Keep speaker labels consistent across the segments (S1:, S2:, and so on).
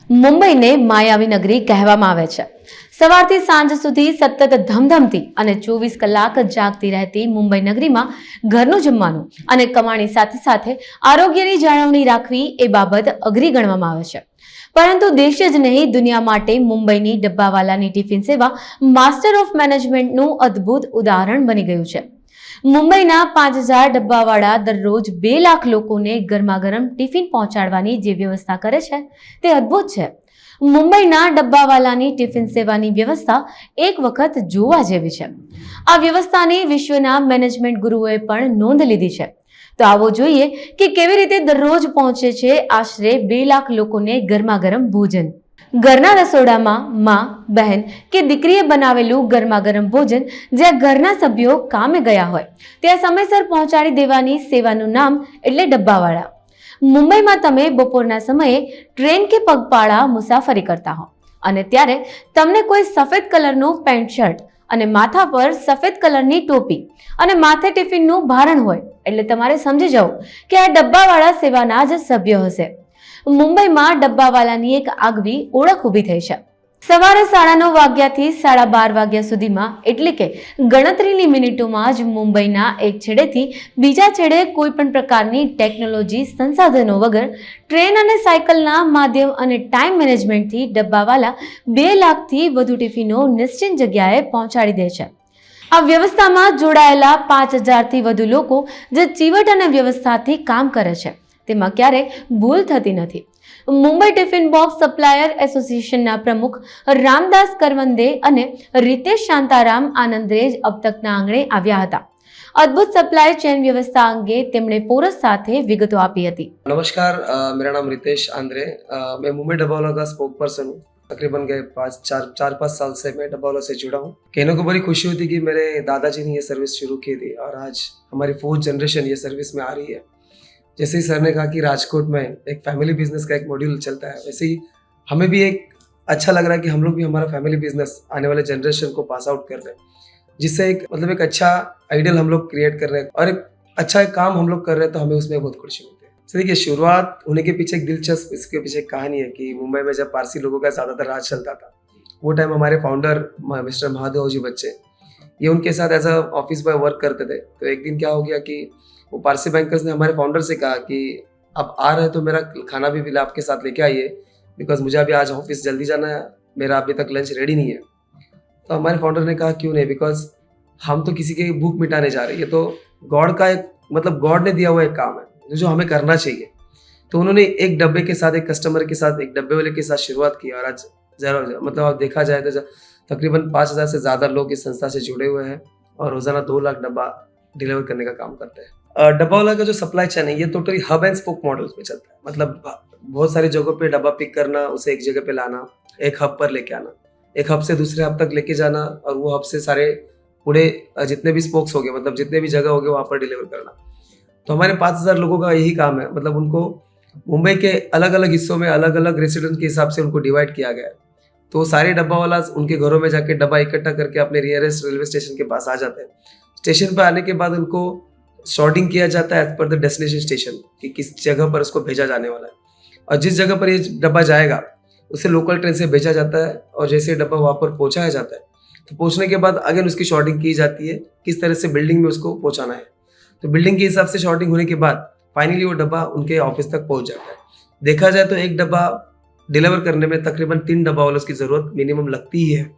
S1: મુંબઈને માયાવી નગરી કહેવામાં આવે છે. સવારથી સાંજ સુધી સતત ધમધમતી અને 24 કલાક જાગતી રહેતી મુંબઈ નગરીમાં ઘરનું જમવાનું અને કમાણી સાથે સાથે આરોગ્યની જાળવણી રાખવી એ બાબત અઘરી ગણવામાં આવે છે. પરંતુ દેશ જ નહીં, દુનિયા માટે મુંબઈની ડબ્બાવાલાની ટિફિન સેવા માસ્ટર ઓફ મેનેજમેન્ટનું અદ્ભુત ઉદાહરણ બની ગયું છે. મુંબઈના 5000 ડબ્બાવાળા દરરોજ 2 લાખ લોકોને ગરમાગરમ ટિફિન પહોંચાડવાની જે વ્યવસ્થા કરે છે તે અદ્ભુત છે. મુંબઈના ડબ્બાવાલાની ટિફિન સેવાની વ્યવસ્થા એક વખત જોવા જેવી છે. આ વ્યવસ્થાની વિશ્વના મેનેજમેન્ટ ગુરુઓએ પણ નોંધ લીધી છે. તો આવો જોઈએ કે કેવી રીતે દરરોજ પહોંચે છે આશરે 2 લાખ લોકોને ગરમાગરમ ભોજન. ઘરના રસોડામાં માં, બહેન કે દીકરીએ બનાવેલું ગરમાગરમ ભોજન જ્યાં ઘરના સભ્યો કામે ગયા હોય ત્યાં સમયસર પહોંચાડી દેવાની સેવાનું નામ એટલે ડબ્બાવાળા. મુંબઈમાં તમે બપોરના સમયે ટ્રેન કે પગપાળા મુસાફરી કરતા હો અને ત્યારે તમને કોઈ સફેદ કલરનું પેન્ટ શર્ટ અને માથા પર સફેદ કલરની ટોપી અને માથે ટિફિનનું ભારણ હોય એટલે તમારે સમજી જવું કે આ ડબ્બાવાળા સેવાના જ સભ્યો હશે. મુંબઈમાં ડબ્બાવાલાની એક આગવી ઓળખ ઊભી થઈ છે. સવારે 9:30 વાગ્યાથી 12:30 વાગ્યા સુધીમાં એટલે કે ગણતરીની મિનિટોમાં જ મુંબઈના એક છેડેથી બીજા છેડે કોઈ પણ પ્રકારની ટેકનોલોજી સંસાધનો વગર ટ્રેન અને સાયકલના માધ્યમ અને ટાઈમ મેનેજમેન્ટથી ડબ્બાવાલા 2 લાખથી વધુ ટિફિનો નિશ્ચિત જગ્યાએ પહોંચાડી દે છે. આ વ્યવસ્થામાં જોડાયેલા 5000થી વધુ લોકો જે ચીવટ અને વ્યવસ્થાથી કામ કરે છે તેમાં ક્યારેય ભૂલ થતી નથી. મુંબઈ ટિફિન બોક્સ સપ્લાયર એસોસિએશનના પ્રમુખ રામદાસ કરવંદે અને રીતેશ શાંતારામ આનંદે જ अब तकના આંગણે આવ્યા હતા. અદ્ભુત સપ્લાય चेन व्यवस्था अंगे તેમણે પોરસ સાથે વિગતો આપી હતી.
S2: नमस्कार, मेरा नाम रितेश आंद्रे। मैं मुंबई डब्बावाला का स्पोक पर्सन हूँ। तकरीबन गए 4-5 साल से मैं डब्बावाला से जुड़ा हूँ। कहने को बड़ी खुशी होती कि मेरे दादाजी ने ये सर्विस शुरू की थी और आज हमारी 4th जनरेशन ये सर्विस में आ रही है। जैसे ही सर ने कहा कि राजकोट में एक फैमिली बिजनेस का एक मॉड्यूल चलता है, वैसे ही हमें भी एक अच्छा लग रहा है कि हम लोग भी हमारा फैमिली बिजनेस आने वाले जनरेशन को पास आउट कर रहे हैं, जिससे एक अच्छा आइडियल हम लोग क्रिएट कर रहे हैं और एक अच्छा एक काम हम लोग कर रहे हैं, तो हमें उसमें बहुत खुशी मिलती है। तो देखिए, शुरुआत होने के पीछे एक दिलचस्प इसके पीछे एक कहानी है कि मुंबई में जब पारसी लोगों का ज़्यादातर राज चलता था, वो टाइम हमारे फाउंडर मिस्टर महादेव जी बच्चे ये उनके साथ as a office boy work करते थे। तो एक दिन क्या हो गया कि वो पारसी बैंकर्स ने हमारे फाउंडर से कहा कि आप आ रहे हैं तो मेरा खाना भी बिल आपके साथ लेके आइए, बिकॉज मुझे अभी आज ऑफिस जल्दी जाना है, मेरा अभी तक लंच रेडी नहीं है। तो हमारे फाउंडर ने कहा क्यों नहीं, बिकॉज हम तो किसी की भूख मिटाने जा रहे हैं, तो गॉड का एक गॉड ने दिया हुआ एक काम है जो हमें करना चाहिए। तो उन्होंने एक डब्बे के साथ, एक कस्टमर के साथ, एक डब्बे वाले के साथ शुरुआत की और आज जरा आप देखा जाए तो तकरीबन 5000 से ज़्यादा लोग इस संस्था से जुड़े हुए हैं और रोज़ाना 2 लाख डब्बा डिलीवर करने का काम करते हैं। डब्बावाला का जो सप्लाई चेन है ये totally hub and spoke model पे चलता है। मतलब बहुत सारी जगहों पे डब्बा पिक करना, उसे एक जगह पे लाना, एक हब पर लेके आना, एक हब से दूसरे हब तक लेके जाना और वो हब से सारे पूरे जितने भी स्पोक्स हो गए, मतलब जितने भी जगह हो गए वहाँ पर डिलीवर करना। तो हमारे 5000 लोगों का यही काम है। मतलब उनको मुंबई के अलग अलग हिस्सों में अलग अलग रेसिडेंट के हिसाब से उनको डिवाइड किया गया है। तो सारे डब्बावाला उनके घरों में जाके डब्बा इकट्ठा करके अपने नियरेस्ट रेलवे स्टेशन के पास आ जाते हैं। स्टेशन पर आने के बाद उनको शॉर्टिंग किया जाता है as per the destination station कि किस जगह पर उसको भेजा जाने वाला है, और जिस जगह पर ये डब्बा जाएगा उसे लोकल ट्रेन से भेजा जाता है। और जैसे डब्बा वहाँ पर पहुँचाया जाता है तो पहुँचने के बाद अगेन उसकी शॉर्टिंग की जाती है किस तरह से बिल्डिंग में उसको पहुँचाना है। तो बिल्डिंग के हिसाब से शॉर्टिंग होने के बाद फाइनली वो डब्बा उनके ऑफिस तक पहुँच जाता है। देखा जाए तो एक डब्बा डिलीवर करने में तकरीबन 3 डब्बा वालों की ज़रूरत मिनिमम लगती ही है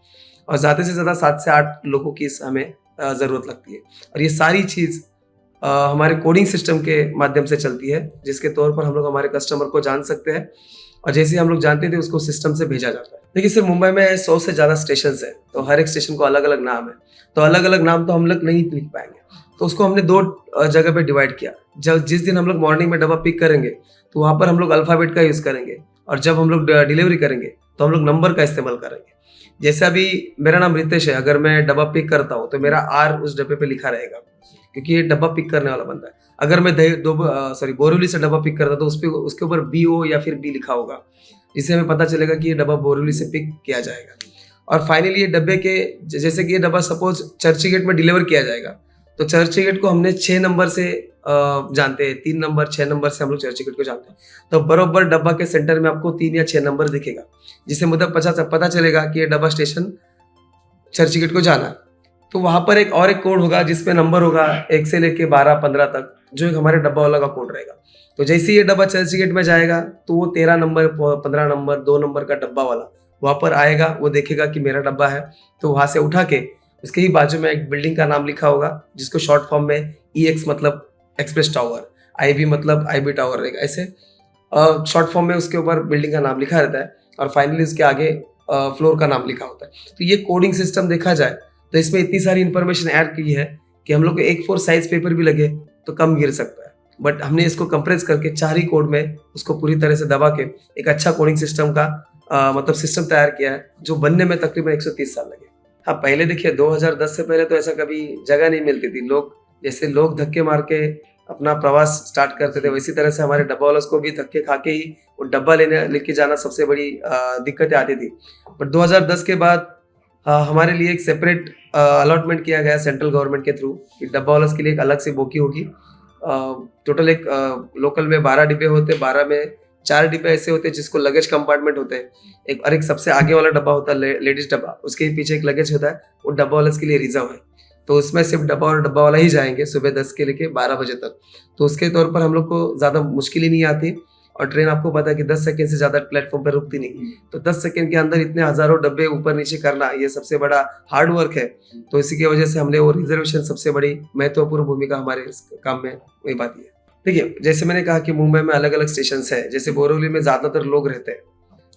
S2: और ज़्यादा से ज़्यादा 7 से 8 लोगों की हमें ज़रूरत लगती है। और ये सारी चीज़ हमारे कोडिंग सिस्टम के माध्यम से चलती है, जिसके तौर पर हम लोग हमारे कस्टमर को जान सकते हैं और जैसे हम लोग जानते थे उसको सिस्टम से भेजा जाता है। देखिए, सिर्फ मुंबई में 100 से ज़्यादा स्टेशन है, तो हर एक स्टेशन को अलग अलग नाम है, तो अलग अलग नाम तो हम लोग नहीं लिख पाएंगे। तो उसको हमने 2 जगह पे डिवाइड किया। जब जिस दिन हम लोग मॉर्निंग में डब्बा पिक करेंगे तो वहाँ पर हम लोग अल्फ़ाबेट का यूज़ करेंगे, और जब हम लोग डिलीवरी करेंगे तो हम लोग नंबर का इस्तेमाल करेंगे। जैसे अभी मेरा नाम रितेश है, अगर मैं डब्बा पिक करता हूँ तो मेरा R उस डब्बे पे लिखा रहेगा क्योंकि ये डब्बा पिक करने वाला बंदा है। अगर मैं बोरीवली से डब्बा पिक करता तो उसके ऊपर BO या फिर B लिखा होगा, जिससे हमें पता चलेगा कि ये डब्बा बोरीवली से पिक किया जाएगा। और फाइनली ये डब्बे के जैसे कि ये डब्बा सपोज चर्च गेट में डिलीवर किया जाएगा, तो चर्च गेट को हमने 6 नंबर से जानते हैं, 3 नंबर 6 नंबर से हम लोग चर्च गेट को जानते हैं। तो बरोबर डब्बा के सेंटर में आपको 3 या 6 नंबर दिखेगा, जिससे मतलब पता चलेगा कि ये डब्बा स्टेशन चर्च गेट को जाना है। तो वहाँ पर एक कोड होगा जिसपे नंबर होगा 1 से लेके 12-15 तक, जो एक हमारे डब्बा वाला का कोड रहेगा। तो जैसे ही ये डब्बा चर्च गेट में जाएगा तो वो 13 नंबर 15 नंबर 2 नंबर का डब्बा वाला वहाँ पर आएगा, वो देखेगा कि मेरा डब्बा है, तो वहाँ से उठा के उसके ही बाजू में एक बिल्डिंग का नाम लिखा होगा, जिसको शॉर्ट फॉर्म में EX मतलब एक्सप्रेस टावर, IB मतलब IB टावर रहेगा। ऐसे शॉर्ट फॉर्म में उसके ऊपर बिल्डिंग का नाम लिखा रहता है और फाइनली उसके आगे फ्लोर का नाम लिखा होता है। तो ये कोडिंग सिस्टम देखा जाए तो इसमें इतनी सारी इंफॉर्मेशन ऐड की है कि हम लोग को A4 साइज पेपर भी लगे तो कम गिर सकता है, बट हमने इसको कंप्रेस करके 4 ही कोड में उसको पूरी तरह से दबा के एक अच्छा कोडिंग सिस्टम का मतलब सिस्टम तैयार किया है, जो बनने में तकरीबन 130 साल लगे। हाँ, पहले देखिए 2010 से पहले तो ऐसा कभी जगह नहीं मिलती थी। लोग धक्के मार के अपना प्रवास स्टार्ट करते थे, वैसी तरह से हमारे डब्बा वालों को भी धक्के खा के ही वो डब्बा लेके जाना सबसे बड़ी दिक्कतें आती थी। बट 2010 के बाद हमारे लिए एक सेपरेट अलॉटमेंट किया गया सेंट्रल गवर्नमेंट के थ्रू कि डब्बा वालों के लिए एक अलग से बोगी होगी। टोटल एक लोकल में 12 डिब्बे होते, 12 में 4 डिब्बे ऐसे होते हैं जिसको लगेज कंपार्टमेंट होते हैं, एक सबसे आगे वाला डब्बा होता है लेडीज डब्बा, उसके पीछे एक लगेज होता है, वो डब्बा वाले के लिए रिजर्व है। तो उसमें सिर्फ डब्बा और डब्बा वाला ही जाएंगे सुबह 10 के लेके 12 बजे तक। तो उसके तौर पर हम लोग को ज़्यादा मुश्किल ही नहीं आती, और ट्रेन आपको पता है कि 10 सेकंड से ज़्यादा प्लेटफॉर्म पर रुकती नहीं। तो 10 सेकंड के अंदर इतने हज़ारों डब्बे ऊपर नीचे करना, ये सबसे बड़ा हार्ड वर्क है। तो इसी की वजह से हमने वो रिजर्वेशन सबसे बड़ी महत्वपूर्ण भूमिका हमारे इस काम में निभाती है। देखिए, जैसे मैंने कहा कि मुंबई में अलग अलग स्टेशन है, जैसे बोरिवली में ज़्यादातर लोग रहते हैं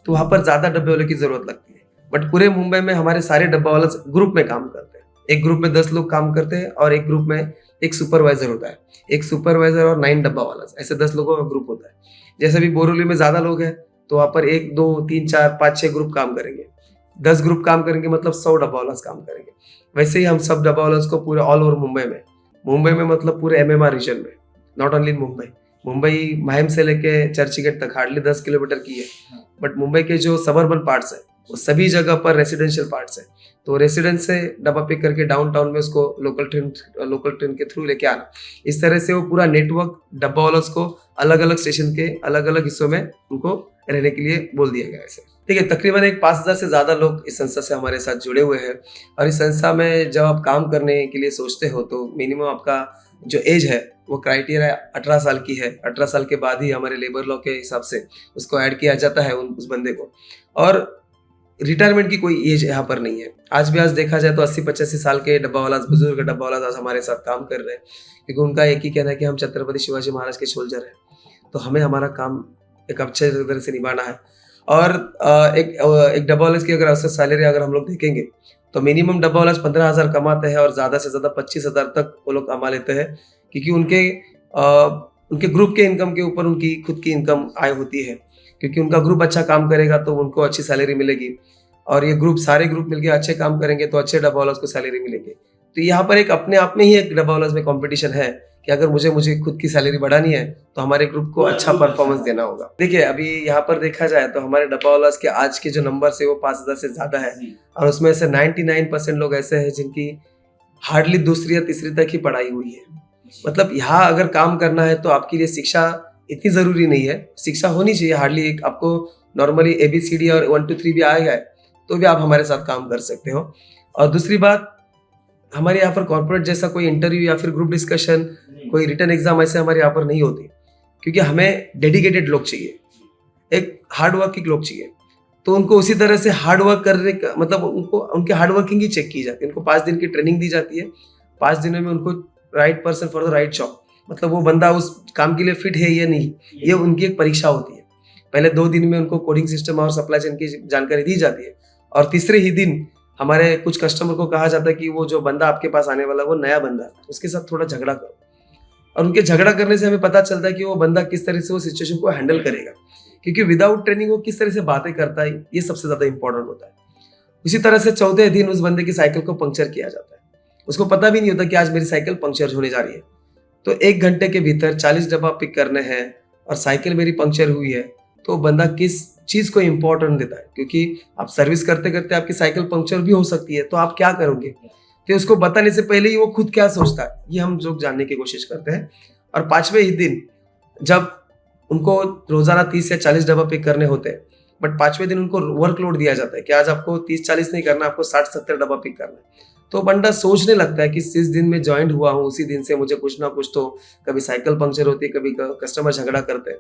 S2: तो वहाँ पर ज़्यादा डब्बे वालों की ज़रूरत लगती है। बट पूरे मुंबई में हमारे सारे डब्बा वाले ग्रुप में काम करते हैं। एक ग्रुप में 10 लोग काम करते हैं और एक ग्रुप में एक सुपरवाइजर होता है, एक सुपरवाइजर और 9 डब्बा वाला, ऐसे 10 लोगों का ग्रुप होता है। जैसे भी बोरिवली में ज़्यादा लोग हैं तो वहाँ पर 1 2 3 4 5 6 ग्रुप काम करेंगे, 10 ग्रुप काम करेंगे, मतलब 100 डब्बा वाला काम करेंगे। वैसे ही हम सब डब्बा वाला को पूरे ऑल ओवर मुंबई में मतलब पूरे MMR रीजन में, नॉट ओनली मुंबई माहिम से लेके चर्चगेट तक हार्डली 10 किलोमीटर की है। बट मुंबई के जो सबर्बन पार्ट्स है वो सभी जगह पर रेसिडेंशियल पार्ट्स है, तो रेसिडेंस से डब्बा पिक करके डाउनटाउन में उसको लोकल ट्रेन के थ्रू लेके आना। इस तरह से वो पूरा नेटवर्क डब्बा वालों को अलग अलग स्टेशन के अलग अलग हिस्सों में उनको रहने के लिए बोल दिया गया है। ठीक है, तकरीबन 5,000 से ज़्यादा लोग इस संस्था से हमारे साथ जुड़े हुए हैं। और इस संस्था में जब आप काम करने के लिए सोचते हो तो मिनिमम आपका जो एज है वो क्राइटेरिया 18 साल की है। 18 साल के बाद ही हमारे लेबर लॉ के हिसाब से उसको ऐड किया जाता है उस बंदे को। और रिटायरमेंट की कोई एज यहाँ पर नहीं है। आज देखा जाए तो 80-85 साल के डब्बा वाला, बुजुर्ग डब्बा वाला आज हमारे साथ काम कर रहे हैं, क्योंकि उनका एक ही कहना है कि हम छत्रपति शिवाजी महाराज के सोल्जर हैं, तो हमें हमारा काम एक अच्छे तरह से निभाना है। और एक डब्बा वाले की अगर औसत सैलरी अगर हम लोग देखेंगे तो मिनिमम डब्बा वाला 15,000 कमाते हैं और ज़्यादा से ज़्यादा 25,000 तक वो लोग कमा लेते हैं, क्योंकि उनके ग्रुप के इनकम के ऊपर उनकी खुद की इनकम आय होती है। क्योंकि उनका ग्रुप अच्छा काम करेगा तो उनको अच्छी सैलरी मिलेगी, और ये सारे ग्रुप मिलकर अच्छे काम करेंगे तो अच्छे डब्बा वालों को सैलरी मिलेगी। तो यहाँ पर एक अपने आप में ही एक डब्बा वालों में कंपटीशन है कि अगर मुझे खुद की सैलरी बढ़ानी है तो हमारे ग्रुप को अच्छा परफॉर्मेंस देना होगा। देखिए, अभी यहाँ पर देखा जाए तो हमारे डब्बा वालों के आज के जो नंबर है वो 5,000 से ज़्यादा है, और उसमें से 99% लोग ऐसे हैं जिनकी हार्डली दूसरी या तीसरी तक ही पढ़ाई हुई है। मतलब यहाँ अगर काम करना है तो आपके लिए शिक्षा इतनी ज़रूरी नहीं है, शिक्षा होनी चाहिए हार्डली एक, आपको नॉर्मली ABCD और 1 2 3 भी आएगा तो भी आप हमारे साथ काम कर सकते हो। और दूसरी बात, हमारे यहाँ पर कॉर्पोरेट जैसा कोई इंटरव्यू या फिर ग्रुप डिस्कशन, कोई रिटर्न एग्जाम ऐसे हमारे यहाँ पर नहीं होती, क्योंकि हमें डेडिकेटेड लोग चाहिए, एक हार्ड वर्किंग लोग चाहिए। तो उनको उसी तरह से हार्ड वर्क करने का मतलब उनको उनके हार्ड वर्किंग ही चेक की जाती है। उनको 5 दिन की ट्रेनिंग दी जाती है, 5 दिनों में उनको right person for the right job, मतलब वो बंदा उस काम के लिए फिट है या नहीं, ये उनकी एक परीक्षा होती है। पहले 2 दिन में उनको कोडिंग सिस्टम और सप्लाई चेन की जानकारी दी जाती है, और तीसरे ही दिन हमारे कुछ कस्टमर को कहा जाता है कि वो जो बंदा आपके पास आने वाला वो नया बंदा है, उसके साथ थोड़ा झगड़ा करो। और उनके झगड़ा करने से हमें पता चलता है कि वो बंदा किस तरह से वो सिचुएशन को हैंडल करेगा, क्योंकि विदाउट ट्रेनिंग वो किस तरह से बातें करता है, ये सबसे ज़्यादा इंपॉर्टेंट होता है। उसी तरह से चौथे दिन उस बंदे की साइकिल को पंक्चर किया जाता है, उसको पता भी नहीं होता कि आज मेरी साइकिल पंक्चर होने जा रही है। तो 1 घंटे के भीतर 40 डब्बा पिक करने हैं और साइकिल मेरी पंक्चर हुई है, तो बंदा किस चीज़ को इम्पोर्टेंट देता है, क्योंकि आप सर्विस करते करते आपकी साइकिल पंक्चर भी हो सकती है, तो आप क्या करोगे। तो उसको बताने से पहले ही वो खुद क्या सोचता है, ये हम लोग जानने की कोशिश करते हैं। और 5वें ही दिन जब उनको रोजाना 30 या 40 डब्बा पिक करने होते हैं, बट 5वें दिन उनको वर्कलोड दिया जाता है कि आज आपको 30-40 नहीं करना, आपको 60-70 डब्बा पिक करना है। तो बंदा सोचने लगता है कि जिस दिन में ज्वाइंट हुआ हूँ उसी दिन से मुझे कुछ ना कुछ तो, कभी साइकिल पंक्चर होती है, कभी कस्टमर झगड़ा करते हैं।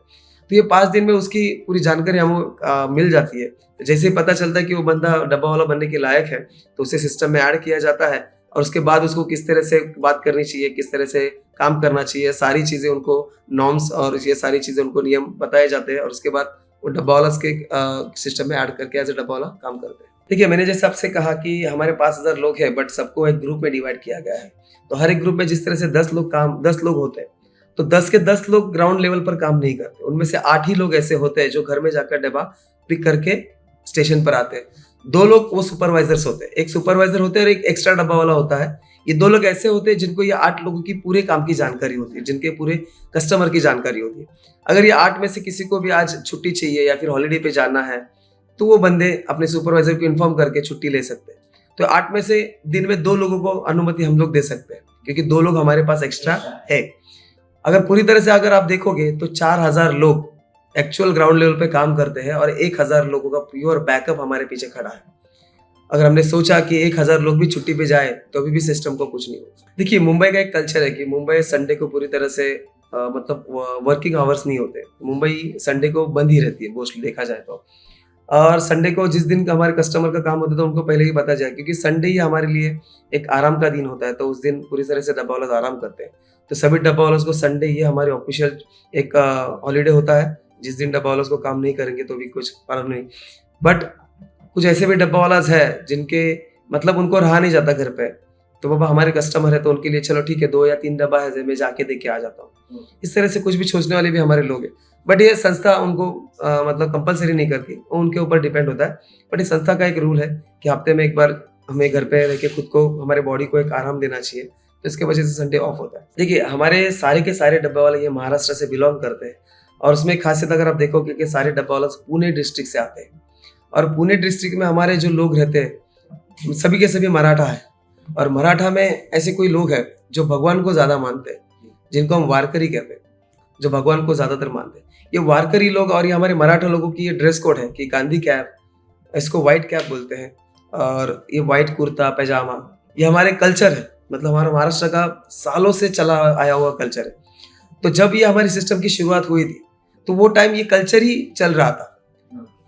S2: तो ये 5 दिन में उसकी पूरी जानकारी हमको मिल जाती है। जैसे ही पता चलता है कि वो बंदा डब्बा वाला बनने के लायक है, तो उसे सिस्टम में ऐड किया जाता है और उसके बाद उसको किस तरह से बात करनी चाहिए, किस तरह से काम करना चाहिए, सारी चीज़ें उनको नॉर्म्स और ये सारी चीज़ें उनको नियम बताए जाते हैं और उसके बाद वो डब्बा वाला के सिस्टम में ऐड करके एज ए डब्बा वाला काम करते हैं। देखिए, मैंने जैसे आपसे कहा कि हमारे 5000 लोग हैं, बट सबको एक ग्रुप में डिवाइड किया गया है। तो हर एक ग्रुप में जिस तरह से 10 लोग होते हैं, तो 10 के 10 लोग ग्राउंड लेवल पर काम नहीं करते। उनमें से 8 ही लोग ऐसे होते हैं जो घर में जाकर डब्बा पिक करके स्टेशन पर आते हैं। 2 लोग वो सुपरवाइजर्स होते हैं, एक सुपरवाइजर होते हैं और एक एक्स्ट्रा डब्बा वाला होता है। ये 2 लोग ऐसे होते हैं जिनको ये 8 लोगों की पूरे काम की जानकारी होती है, जिनके पूरे कस्टमर की जानकारी होती है। अगर ये 8 में से किसी को भी आज छुट्टी चाहिए या फिर हॉलीडे पे जाना है, तो वो बंदे अपने सुपरवाइजर को इन्फॉर्म करके छुट्टी ले सकते हैं। तो 8 में से दिन में 2 लोगों को अनुमति हम लोग दे सकते हैं, क्योंकि 2 लोग हमारे पास एक्स्ट्रा है। अगर पूरी तरह से अगर आप देखोगे तो 4000 लोग एक्चुअल ग्राउंड लेवल पे काम करते हैं और 1000 लोगों का प्योर बैकअप हमारे पीछे खड़ा है। अगर हमने सोचा कि 1000 लोग भी छुट्टी पे जाए तो अभी भी सिस्टम को कुछ नहीं होगा। देखिए, मुंबई का एक कल्चर है कि मुंबई संडे को पूरी तरह से मतलब वर्किंग आवर्स नहीं होते। मुंबई संडे को बंद ही रहती है मोस्टली देखा जाए तो। और संडे को जिस दिन हमारे कस्टमर का काम होता है तो उनको पहले ही पता जाए, क्योंकि संडे ही हमारे लिए एक आराम का दिन होता है। तो उस दिन पूरी तरह से डब्बा वाला आराम करते हैं। तो सभी डब्बा वालों को संडे ये हमारे ऑफिशियल एक हॉलीडे होता है, जिस दिन डब्बा वालों को काम नहीं करेंगे तो भी कुछ प्रॉब्लम नहीं। बट कुछ ऐसे भी डब्बा वाला है जिनके मतलब उनको रहा नहीं जाता घर पे, तो बाबा हमारे कस्टमर है तो उनके लिए चलो ठीक है 2 या 3 डब्बा है, मैं जाके दे के आ जाता हूँ। इस तरह से कुछ भी सोचने वाले भी हमारे लोग हैं। बट ये संस्था उनको मतलब कंपलसरी नहीं करती, वो उनके ऊपर डिपेंड होता है। बट इस संस्था का एक रूल है कि हफ्ते में एक बार हमें घर पे रह के खुद को, हमारे बॉडी को एक आराम देना चाहिए, तो इसके वजह से संडे ऑफ होता है। देखिए, हमारे सारे के सारे डब्बा वाले ये महाराष्ट्र से बिलोंग करते हैं और उसमें एक खासियत अगर आप देखोगे कि सारे डब्बा वाले पुणे डिस्ट्रिक्ट से आते हैं और पुणे डिस्ट्रिक्ट में हमारे जो लोग रहते हैं सभी के सभी मराठा है। और मराठा में ऐसे कोई लोग हैं जो भगवान को ज्यादा मानते हैं, जिनको हम वारकरी कहते हैं, जो भगवान को ज्यादातर मानते हैं। ये वारकरी लोग और ये हमारे मराठा लोगों की ये ड्रेस कोड है कि गांधी कैप, इसको व्हाइट कैप बोलते हैं, और ये व्हाइट कुर्ता पैजामा, ये हमारे कल्चर है। मतलब हमारा महाराष्ट्र का सालों से चला आया हुआ कल्चर है। तो जब ये हमारे सिस्टम की शुरुआत हुई थी तो वो टाइम ये कल्चर ही चल रहा था।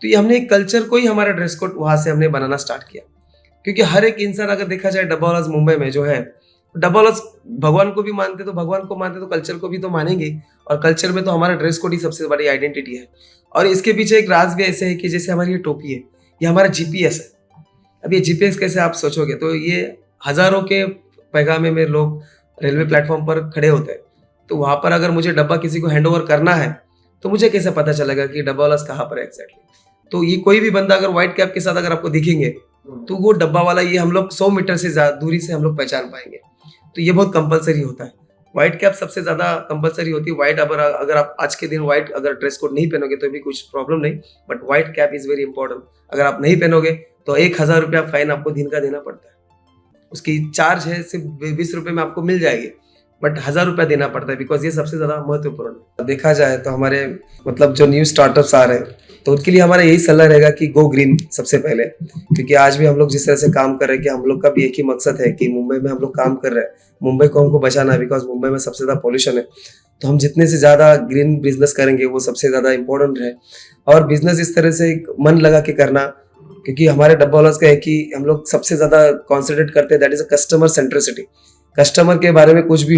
S2: तो ये हमने एक कल्चर को ही हमारा ड्रेस कोड वहां से हमने बनाना स्टार्ट किया, क्योंकि हर एक इंसान अगर देखा जाए डब्बा वाला मुंबई में जो है, डब्बा वाला भगवान को भी मानते, तो भगवान को मानते तो कल्चर को भी तो मानेंगे। और कल्चर में तो हमारा ड्रेस कोड ही सबसे बड़ी आइडेंटिटी है। और इसके पीछे एक राज भी ऐसे है कि जैसे हमारी ये टोपी है, ये हमारा जीपीएस है। अब ये जीपीएस कैसे आप सोचोगे, तो ये हजारों के पैगामे में लोग रेलवे प्लेटफॉर्म पर खड़े होते हैं, तो वहां पर अगर मुझे डब्बा किसी को हैंड ओवर करना है तो मुझे कैसे पता चलेगा कि डब्बा वाला कहाँ पर है एग्जैक्टली। तो ये कोई भी बंदा अगर व्हाइट कैप के साथ अगर आपको दिखेंगे तो वो डब्बा वाला ये हम लोग 100 मीटर से ज्यादा दूरी से हम लोग पहचान पाएंगे। तो ये बहुत कंपलसरी होता है। व्हाइट कैप सबसे ज्यादा कंपलसरी होती है। व्हाइट अगर आप आज के दिन व्हाइट अगर ड्रेस कोड नहीं पहनोगे तो भी कुछ प्रॉब्लम नहीं, but white cap is very important. अगर आप नहीं पहनोगे तो 1000 रुपया फाइन आपको दिन का देना पड़ता है। उसकी चार्ज है सिर्फ 20 रुपए में आपको मिल जाएगी, बट 1000 रुपया देना पड़ता है, बिकॉज ये सबसे ज्यादा महत्वपूर्ण है। देखा जाए तो हमारे मतलब जो न्यू स्टार्टअप्स आ रहे हैं तो उनके लिए हमारा यही सलाह रहेगा कि गो ग्रीन सबसे पहले, क्योंकि आज भी हम लोग जिस तरह से काम कर रहे हैं कि हम लोग का भी एक ही मकसद है कि मुंबई में हम लोग काम कर रहे हैं, मुंबई को हमको बचाना है, बिकॉज मुंबई में सबसे ज्यादा पॉल्यूशन है। तो हम जितने से ज्यादा ग्रीन बिजनेस करेंगे वो सबसे ज्यादा इंपॉर्टेंट है। और बिजनेस इस तरह से मन लगा के करना, क्योंकि हमारे डब्बा वाला का है कि हम लोग सबसे ज्यादा कॉन्सेंट्रेट करते हैं, that is a customer centricity. Customer के बारे में कुछ भी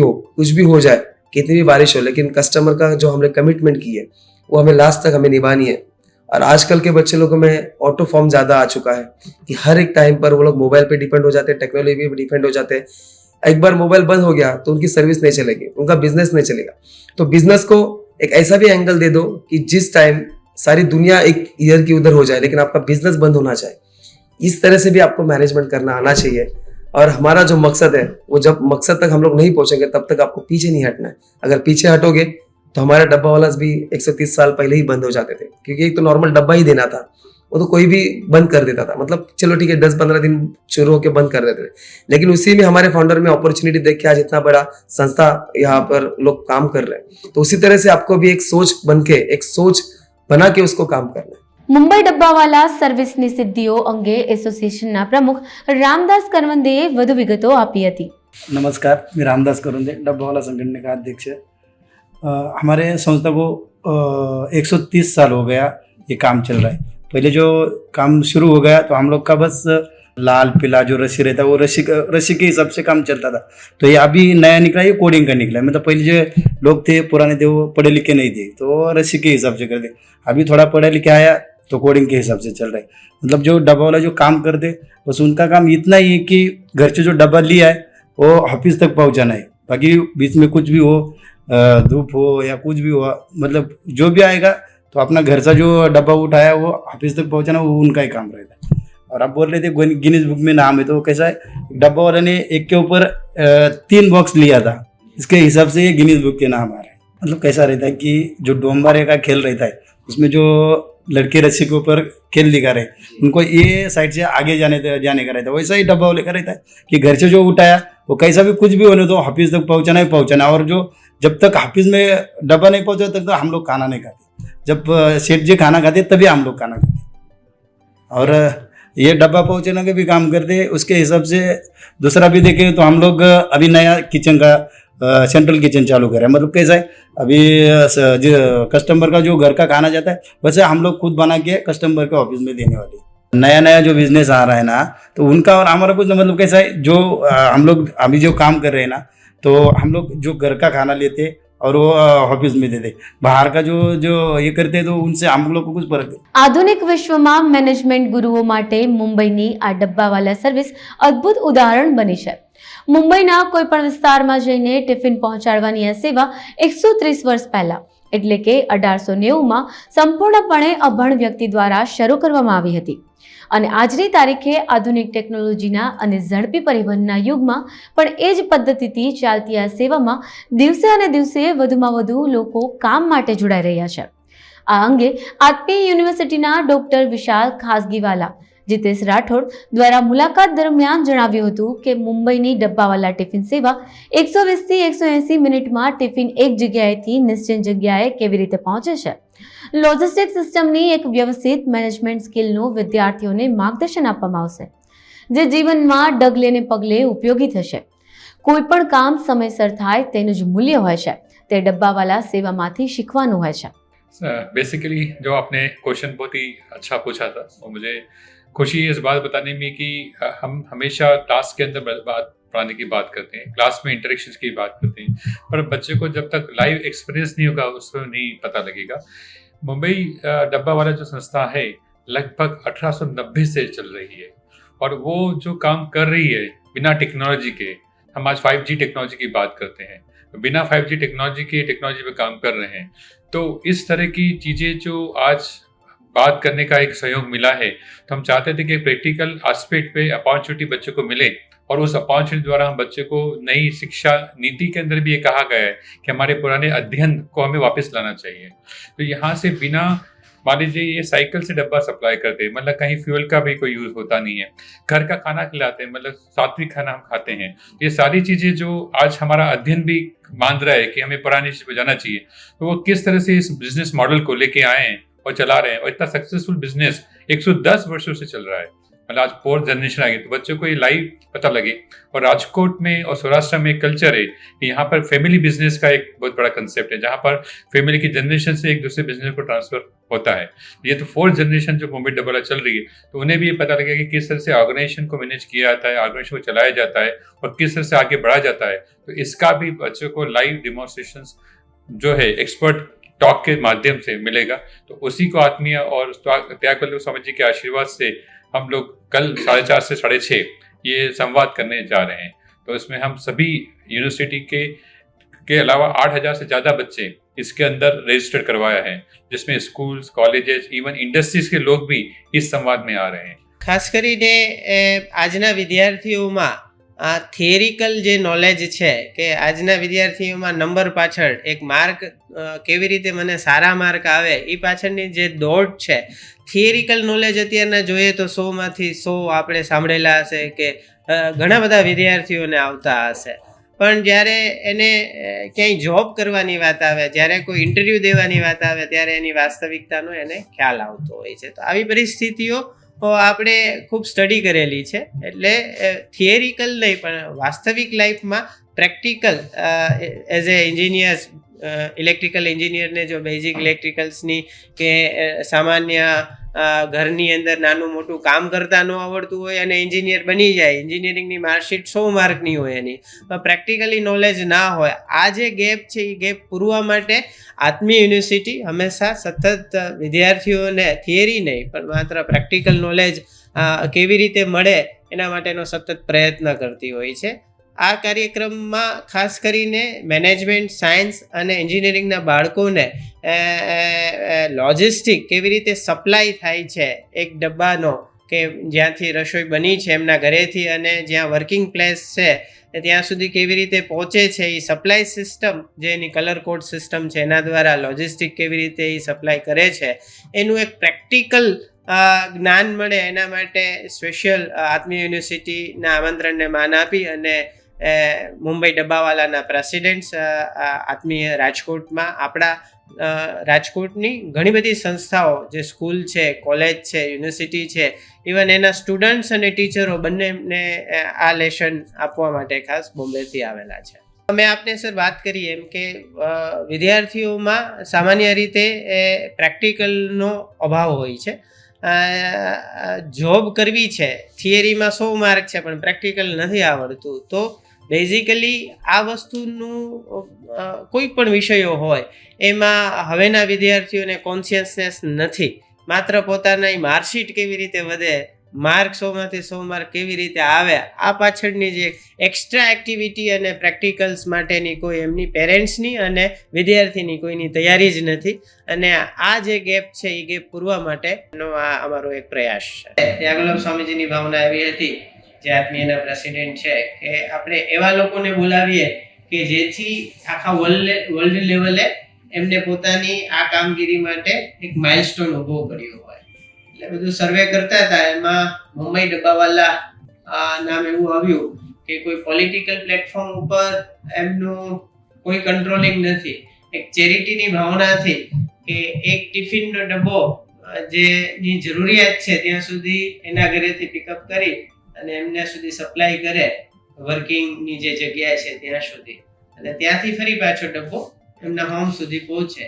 S2: हो जाए, कितनी भी बारिश हो, लेकिन कस्टमर का जो हमने कमिटमेंट की है वो हमें लास्ट तक हमें निभानी है। और आजकल के बच्चे लोगों में ऑटो फॉर्म ज्यादा आ चुका है कि हर एक टाइम पर वो लोग मोबाइल पे डिपेंड हो जाते हैं, टेक्नोलॉजी पे डिपेंड हो जाते हैं। एक बार मोबाइल बंद हो गया तो उनकी सर्विस नहीं चलेगी, उनका बिजनेस नहीं चलेगा। तो बिजनेस को एक ऐसा भी एंगल दे दो कि जिस टाइम सारी दुनिया एक ईयर की उधर हो जाए लेकिन आपका बिजनेस बंद होना चाहिए। इस तरह से भी आपको मैनेजमेंट करना आना चाहिए। और हमारा जो मकसद है वो जब मकसद तक हम लोग नहीं पहुंचेंगे तब तक आपको पीछे नहीं हटना है। अगर पीछे हटोगे तो हमारा डब्बा वाला भी 130 साल पहले ही बंद हो जाते थे, क्योंकि एक तो नॉर्मल डब्बा ही देना था, वो तो कोई भी बंद कर देता था, मतलब चलो ठीक है 10-15 दिन शुरू होकर बंद कर देते थे, लेकिन उसी में हमारे फाउंडर में अपॉर्चुनिटी देख के आज इतना बड़ा संस्था यहाँ पर लोग काम कर रहे हैं। तो उसी तरह से आपको भी एक सोच बना के उसको काम करना है।
S1: મુંબઈ ડબ્બાવાલા સર્વિસની સિદ્ધિઓ અંગે એસોસિએશનના પ્રમુખ રામદાસ કરવંદેએ વધુ વિગતો આપી હતી।
S3: नमस्कार, मैं रामदास करुंदे, डब्बावाला संगठन का अध्यक्ष है। हमारे संस्था को 130 साल हो गया ये काम चल रहा है। पहले जो काम शुरू हो गया तो हम लोग का बस लाल पीला जो रस्सी रहता है वो रस्सी के हिसाब से काम चलता था। तो ये अभी नया निकला, ये कोडिंग का निकला है। मतलब पहले जो लोग थे पुराने थे वो पढ़े लिखे नहीं थे तो वो रस्सी के हिसाब से करते, अभी थोड़ा पढ़े लिखे आया तो कोडिंग के हिसाब से चल रहा है। मतलब जो डब्बा वाला जो काम करते बस उनका काम इतना ही है कि घर से जो डब्बा लिया है वो ऑफिस तक पहुंचाना है, बाकी बीच में कुछ भी हो, धूप हो या कुछ भी हो, मतलब जो भी आएगा तो अपना घर से जो डब्बा उठाया वो ऑफिस तक पहुंचाना वो उनका ही काम रहता है। और आप बोल रहे थे गिनीज बुक में नाम है, तो कैसा है, डब्बा वाला ने एक के ऊपर 3 बॉक्स लिया था, इसके हिसाब से ये गिनीज बुक के नाम आ रहे हैं। मतलब कैसा रहता है कि जो डोंबारे का खेल रहता है उसमें जो लड़के रस्सी के ऊपर खेल दिखा रहे उनको ये साइड से आगे जाने का रहता है, वैसा ही डब्बा वाले का रहता है कि घर से जो उठाया वो कैसा भी कुछ भी होने तो ऑफिस तक पहुंचाना ही पहुंचाना। और जो जब तक ऑफिस में डब्बा नहीं पहुंचा तक तो हम लोग खाना नहीं खाते, जब सेठ जी खाना खाते तभी हम लोग खाना खाते। और ये डब्बा पहुंचाने का भी काम करते, उसके हिसाब से दूसरा भी देखें तो हम लोग अभी नया किचन का सेंट्रल किचन चालू करें। मतलब कैसा है, अभी कस्टमर का जो घर का खाना जाता है वैसे हम लोग खुद बना के कस्टमर के ऑफिस में देने वाले। नया जो बिजनेस आ रहा है ना तो उनका और हमारा कुछ, मतलब कैसा है, जो हम लोग अभी जो काम कर रहे हैं ना तो हम लोग जो घर का खाना लेते और वो ऑफिस में देते, बाहर का जो ये करते तो उनसे हम लोग को कुछ फर्क है।
S1: આધુનિક વિશ્વમાં મેનેજમેન્ટ ગુરુઓ માટે મુંબઈની આ ડબ્બાવાલા સર્વિસ અદ્ભુત ઉદાહરણ બની છે। મુંબઈના કોઈ પણ વિસ્તારમાં જઈને ટિફિન પહોંચાડવાની આ સેવા 130 વર્ષ પહેલા એટલે કે 1890માં સંપૂર્ણપણે અભણ વ્યક્તિ દ્વારા શરૂ કરવામાં આવી હતી અને આજની તારીખે આધુનિક ટેકનોલોજીના અને ઝડપી પરિવહનના યુગમાં પણ એ જ પદ્ધતિથી ચાલતી આ સેવામાં દિવસે અને દિવસે વધુમાં વધુ લોકો કામ માટે જોડાઈ રહ્યા છે। આ અંગે આત્મીય યુનિવર્સિટીના ડોક્ટર વિશાલ ખાસગીવાલા જીતેશ રાઠોડ દ્વારા મુલાકાત દરમિયાન જણાવ્યું હતું કે મુંબઈની ડબ્બાવાલા ટિફિન સેવા 120 થી 180 મિનિટમાં ટિફિન એક જગ્યાએથી નિશ્ચિત જગ્યાએ કેવી રીતે પહોંચે છે। લોજિસ્ટિક સિસ્ટમની એક વ્યવસ્થિત મેનેજમેન્ટ સ્કિલનું વિદ્યાર્થીઓને માર્ગદર્શન આપવામાં આવશે જે જીવનમાં ડગલે ને પગલે ઉપયોગી થશે। કોઈ પણ કામ સમયસર થાય તેનું જ મૂલ્ય હોય છે, તે ડબ્બાવાલા સેવામાંથી શીખવાનું હોય છે।
S4: बेसिकली जो आपने क्वेश्चन बहुत ही अच्छा पूछा था और मुझे खुशी है इस बात बताने में कि हम हमेशा क्लास के अंदर बात पढ़ाने की बात करते हैं, क्लास में इंटरेक्शंस की बात करते हैं, पर बच्चे को जब तक लाइव एक्सपीरियंस नहीं होगा उसको नहीं पता लगेगा। मुंबई डब्बा वाला जो संस्था है लगभग 1890 से चल रही है और वो जो काम कर रही है बिना टेक्नोलॉजी के, हम आज 5G टेक्नोलॉजी की बात करते हैं, बिना 5G टेक्नोलॉजी के टेक्नोलॉजी पे काम कर रहे हैं। तो इस तरह की चीज़ें जो आज बात करने का एक सहयोग मिला है, तो हम चाहते थे कि प्रैक्टिकल एस्पेक्ट पे अपॉर्चुनिटी बच्चों को मिले और उस अपॉर्चुनिटी द्वारा हम बच्चे को नई शिक्षा नीति के अंदर भी ये कहा गया है कि हमारे पुराने अध्ययन को हमें वापस लाना चाहिए। तो यहाँ से बिना, मान लीजिए ये साइकिल से डब्बा सप्लाई करते हैं, मतलब कहीं फ्यूल का भी कोई यूज़ होता नहीं है, घर का खाना खिलाते हैं, मतलब सात्विक खाना हम खाते हैं। ये सारी चीज़ें जो आज हमारा अध्ययन भी मान रहा है कि हमें पुरानी चीज़ पर जाना चाहिए, तो वो किस तरह से इस बिजनेस मॉडल को लेके आए हैं और चला रहे हैं। और इतना सक्सेसफुल बिजनेस 110 वर्षों से चल रहा है, मतलब आज 4th जनरेशन आ गई, तो बच्चों को ये लाइव पता लगे। और राजकोट में और सौराष्ट्र में एक कल्चर है कि यहाँ पर फैमिली बिजनेस का एक बहुत बड़ा कंसेप्ट है, जहाँ पर फैमिली की जनरेशन से एक दूसरे बिजनेस को ट्रांसफर होता है। ये तो 4th जनरेशन जो मुंबई डब्बावाला चल रही है, तो उन्हें भी ये पता लगेगा कि किस तरह से ऑर्गेनाइजेशन को मैनेज किया जाता है, ऑर्गेनाइजेशन को चलाया जाता है और किस तरह से आगे बढ़ा जाता है। तो इसका भी बच्चों को लाइव डिमॉन्स्ट्रेशन जो है एक्सपर्ट टॉक के माध्यम से मिलेगा। तो उसी को आत्मीय और त्यागपल्लू स्वामी जी के आशीर्वाद से हम लोग कल 4:30 से 6:30 ये संवाद करने जा रहे हैं। तो इसमें हम सभी यूनिवर्सिटी के अलावा 8,000 से ज़्यादा बच्चे इसके अंदर रजिस्टर्ड करवाया है, जिसमें स्कूल्स, कॉलेजेस, इवन इंडस्ट्रीज के लोग भी इस संवाद में आ रहे हैं।
S5: ખાસ કરીને આજના વિદ્યાર્થીઓમાં આ થિયરિકલ જે નોલેજ છે કે આજના વિદ્યાર્થીઓમાં નંબર પાછળ એક માર્ક કેવી રીતે મને સારા માર્ક આવે એ પાછળની જે દોડ છે, થિયરિકલ નોલેજ અત્યારના જોઈએ તો 100માંથી 100 આપણે સાંભળેલા હશે કે ઘણા બધા વિદ્યાર્થીઓને આવતા હશે, પણ જ્યારે એને ક્યાંય જોબ કરવાની વાત આવે, જ્યારે કોઈ ઇન્ટરવ્યૂ દેવાની વાત આવે ત્યારે એની વાસ્તવિકતાનો એને ખ્યાલ આવતો હોય છે. તો આવી પરિસ્થિતિઓ આપણે ખૂબ સ્ટડી કરેલી છે. એટલે થિયરિકલ નહીં પણ વાસ્તવિક લાઈફમાં practical as a engineers, electrical એન્જિનિયરને જો બેઝિક ઇલેક્ટ્રિકલ્સની કે સામાન્ય ઘરની અંદર નાનું મોટું કામ કરતા ન આવડતું હોય અને એન્જિનિયર બની જાય, એન્જિનિયરિંગની માર્કશીટ 100 માર્કની હોય એની, પ્રેક્ટિકલી નોલેજ ના હોય, આ જે ગેપ છે એ ગેપ પૂરવા માટે આત્મી યુનિવર્સિટી હંમેશા સતત વિદ્યાર્થીઓને થિયરી નહીં પણ માત્ર પ્રેક્ટિકલ નોલેજ કેવી રીતે મળે એના માટેનો સતત પ્રયત્ન કરતી હોય છે. આ કાર્યક્રમમાં ખાસ કરીને મેનેજમેન્ટ, સાયન્સ અને એન્જિનિયરિંગના બાળકોને લોજિસ્ટિક કેવી રીતે સપ્લાય થાય છે એક ડબ્બાનો, કે જ્યાંથી રસોઈ બની છે એમના ઘરેથી અને જ્યાં વર્કિંગ પ્લેસ છે ત્યાં સુધી કેવી રીતે પહોંચે છે, એ સપ્લાય સિસ્ટમ જે એની કલર કોડ સિસ્ટમ છે એના દ્વારા લોજિસ્ટિક કેવી રીતે એ સપ્લાય કરે છે એનું એક પ્રેક્ટિકલ જ્ઞાન મળે એના માટે સ્પેશિયલ આત્મી યુનિવર્સિટીના આમંત્રણને માન આપી અને મુંબઈ ડબ્બાવાલાના પ્રેસિડેન્ટ્સ આત્મીય રાજકોટમાં આપણા રાજકોટની ઘણી બધી સંસ્થાઓ જે સ્કૂલ છે, કોલેજ છે, યુનિવર્સિટી છે, ઇવન એના સ્ટુડન્ટ્સ અને ટીચરો બંનેને આ લેશન આપવા માટે ખાસ બોમ્બેથી આવેલા છે. મેં આપને સર વાત કરી એમ કે વિદ્યાર્થીઓમાં સામાન્ય રીતે પ્રેક્ટિકલનો અભાવ હોય છે. જોબ કરવી છે, થિયરીમાં 100 માર્ક છે પણ પ્રેક્ટિકલ નથી આવડતું, તો બેઝિકલી આ વસ્તુનું કોઈ પણ વિષયો હોય એમાં હવેના વિદ્યાર્થીઓને કોન્શિયસનેસ નથી. માત્ર પોતાની માર્કશીટ કેવી રીતે વધે, માર્ક 100માંથી 100 માર્ક કેવી રીતે આવે, આ પાછળની જે એક્સ્ટ્રા એક્ટિવિટી અને પ્રેક્ટિકલ્સ માટેની કોઈ એમની પેરેન્ટ્સની અને વિદ્યાર્થીની કોઈની તૈયારી જ નથી. અને આ જે ગેપ છે એ ગેપ પૂરવા માટેનો આ અમારો એક પ્રયાસ છે. ત્યાગોલમ સ્વામીજીની ભાવના એવી હતી, જે આત્મીયના પ્રેસિડેન્ટ છે, કે આપણે એવા લોકોને બોલાવીએ કે જેથી આખા વર્લ્ડ લેવલે એમને પોતાની આ કામગીરી માટે એક માઇલસ્ટોન ઊભો કર્યો હોય. એટલે બધું સર્વે કરતા હતા, એમાં મુંબઈ ડબ્બાવાલા નામ એવું આવ્યું કે કોઈ પોલિટિકલ પ્લેટફોર્મ ઉપર એમનું કોઈ કંટ્રોલિંગ નથી, એક ચેરિટીની ભાવનાથી કે એક ટિફિનનો ડબ્બો જેની જરૂરિયાત છે ત્યાં સુધી એના ઘરેથી પિકઅપ કરી અને એમને સુધી સપ્લાય કરે, વર્કિંગની જે જગ્યા છે ત્યાં સુધી, અને ત્યાંથી ફરી પાછો ડબ્બો એમના હોમ સુધી પહોંચે.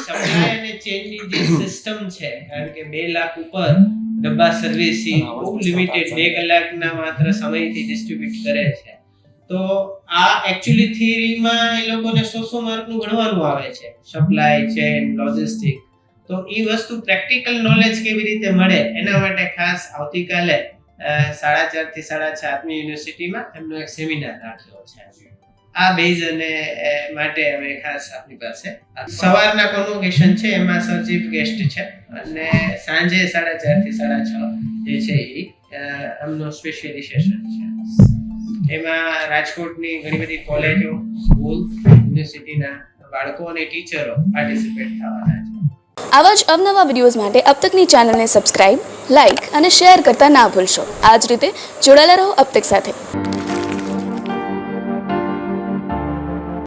S5: સપ્લાય અને ચેનની જે સિસ્ટમ છે, કારણ કે 2 લાખ ઉપર ડબ્બા સર્વિસ બહુ લિમિટેડ 2 કલાકના માત્ર સમયથી ડિસ્ટ્રીબ્યુટ કરે છે. તો આ એકચ્યુઅલી થિયરીમાં એ લોકોને 100 માર્કનું ગણવાનું આવે છે, સપ્લાય ચેન, લોજિસ્ટિક. તો એ વસ્તુ પ્રેક્ટિકલ નોલેજ કેવી રીતે મળે એના માટે ખાસ આવતીકાલે 4:30 થી 6:30 આત્મી યુનિવર્સિટીમાં એમનો એક સેમિનાર રાખ્યો છે. આ બેઝ અને માટે અમે ખાસ આપણી પાસે સવારના કોન્વોકેશન છે એમાં સર ચીફ ગેસ્ટ છે, અને સાંજે 4:30 થી 6:30 જે છે એ એમનો સ્પેશિયલી સેશન છે. એમાં રાજકોટની ઘણી બધી કોલેજો, સ્કૂલ, યુનિવર્સિટીના બાળકો અને ટીચરો પાર્ટિસિપેટ થવાના છે.
S6: આવા જ અવનવા વિડીયોઝ માટે અબ તકની ચેનલને સબસ્ક્રાઇબ, લાઇક અને શેર કરતા ના ભૂલશો. આ જ રીતે જોડાયેલા રહો અબ તક સાથે.